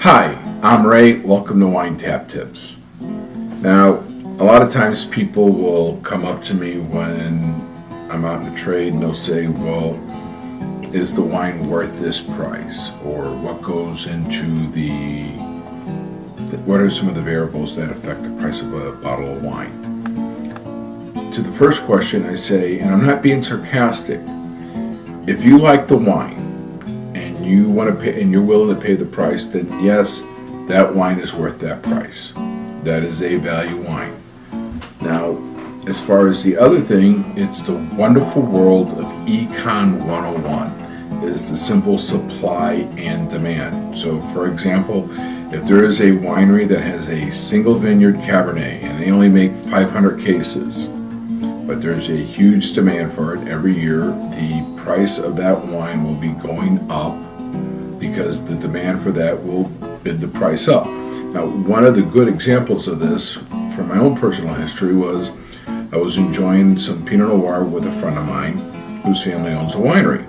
Hi, I'm Ray. Welcome to Wine Tap Tips. Now, a lot of times people will come up to me when I'm out in the trade and they'll say, well, is the wine worth this price? Or what goes into what are some of the variables that affect the price of a bottle of wine? To the first question I say, and I'm not being sarcastic, if you like the wine, and you want to pay and you're willing to pay the price, then yes, that wine is worth that price. That is a value wine. Now, as far as the other thing, it's the wonderful world of Econ 101. It is the simple supply and demand. So for example, if there is a winery that has a single vineyard Cabernet and they only make 500 cases, but there's a huge demand for it every year, the price of that wine will be going up because the demand for that will bid the price up. Now, one of the good examples of this from my own personal history was I was enjoying some Pinot Noir with a friend of mine whose family owns a winery.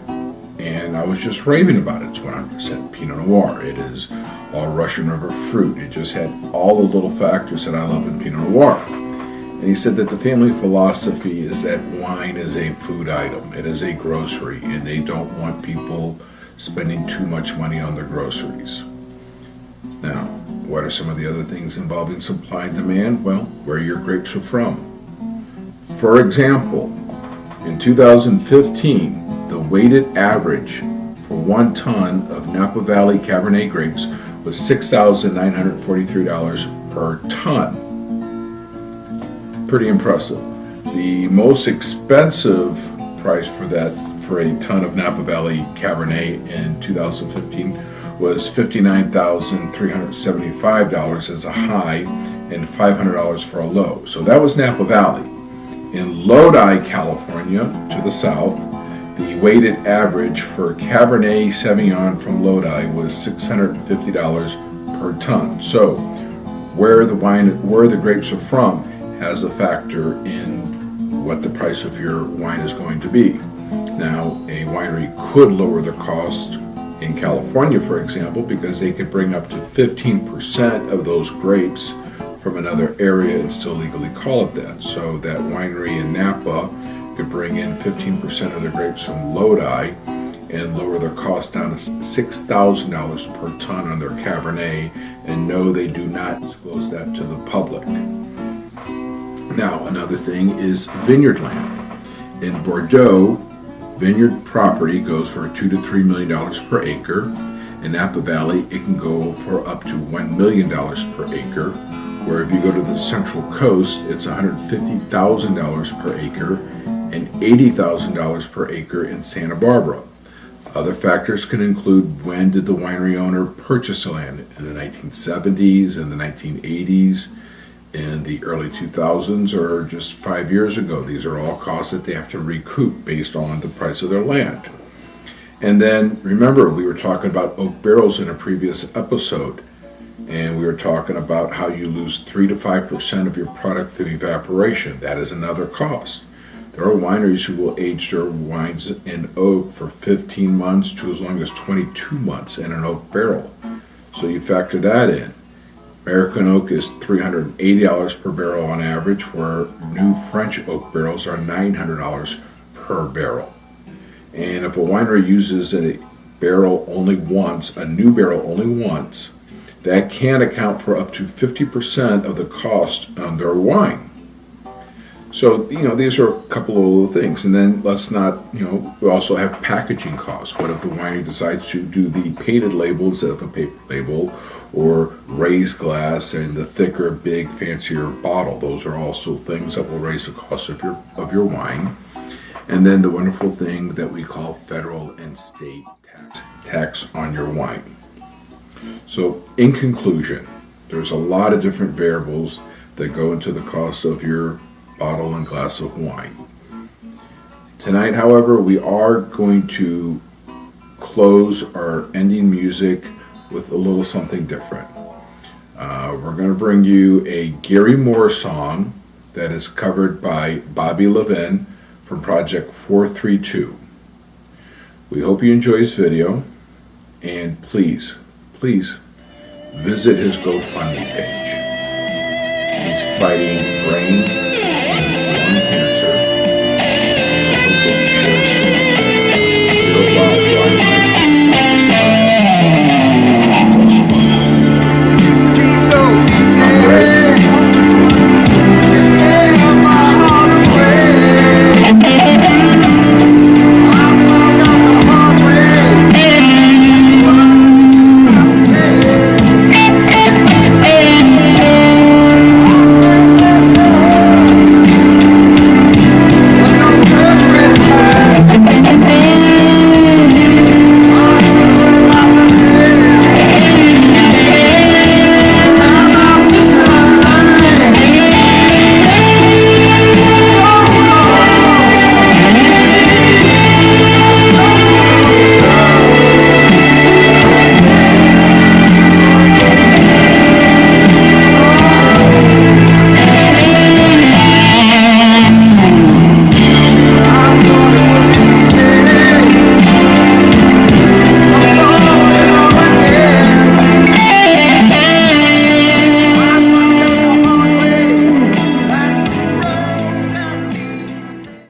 And I was just raving about it. It's 100% Pinot Noir. It is all Russian River fruit. It just had all the little factors that I love in Pinot Noir. And he said that the family philosophy is that wine is a food item. It is a grocery, and they don't want people spending too much money on their groceries. Now, what are some of the other things involving supply and demand? Well, where your grapes are from. For example, in 2015, the weighted average for 1 ton of Napa Valley Cabernet grapes was $6,943 per ton. Pretty impressive. The most expensive price for a ton of Napa Valley Cabernet in 2015 was $59,375 as a high and $500 for a low. So that was Napa Valley. In Lodi, California, to the south, the weighted average for Cabernet Sauvignon from Lodi was $650 per ton. So where the grapes are from has a factor in what the price of your wine is going to be. Now, a winery could lower the cost in California, for example, because they could bring up to 15% of those grapes from another area and still legally call it that. So that winery in Napa could bring in 15% of their grapes from Lodi and lower their cost down to $6,000 per ton on their Cabernet, and no, they do not disclose that to the public. Now, another thing is vineyard land. In Bordeaux, vineyard property goes for $2 to $3 million per acre. In Napa Valley, it can go for up to $1 million per acre. Where if you go to the Central Coast, it's $150,000 per acre and $80,000 per acre in Santa Barbara. Other factors can include when did the winery owner purchase the land, in the 1970s, in the 1980s, in the early 2000s, or just 5 years ago. These are all costs that they have to recoup based on the price of their land. And then remember, we were talking about oak barrels in a previous episode, and we were talking about how you lose 3 to 5% of your product through evaporation. That is another cost. There are wineries who will age their wines in oak for 15 months to as long as 22 months in an oak barrel. So you factor that in. American oak is $380 per barrel on average, where new French oak barrels are $900 per barrel. And if a winery uses a new barrel only once, that can account for up to 50% of the cost on their wine. So, these are a couple of little things. And then let's not, we also have packaging costs. What if the winery decides to do the painted label instead of a paper label, or raised glass and the thicker, big, fancier bottle? Those are also things that will raise the cost of your wine. And then the wonderful thing that we call federal and state tax on your wine. So, in conclusion, there's a lot of different variables that go into the cost of your bottle and glass of wine. Tonight, however, we are going to close our ending music with a little something different. We're going to bring you a Gary Moore song that is covered by Bobby Levin from Project 432. We hope you enjoy this video, and please visit his GoFundMe page. He's fighting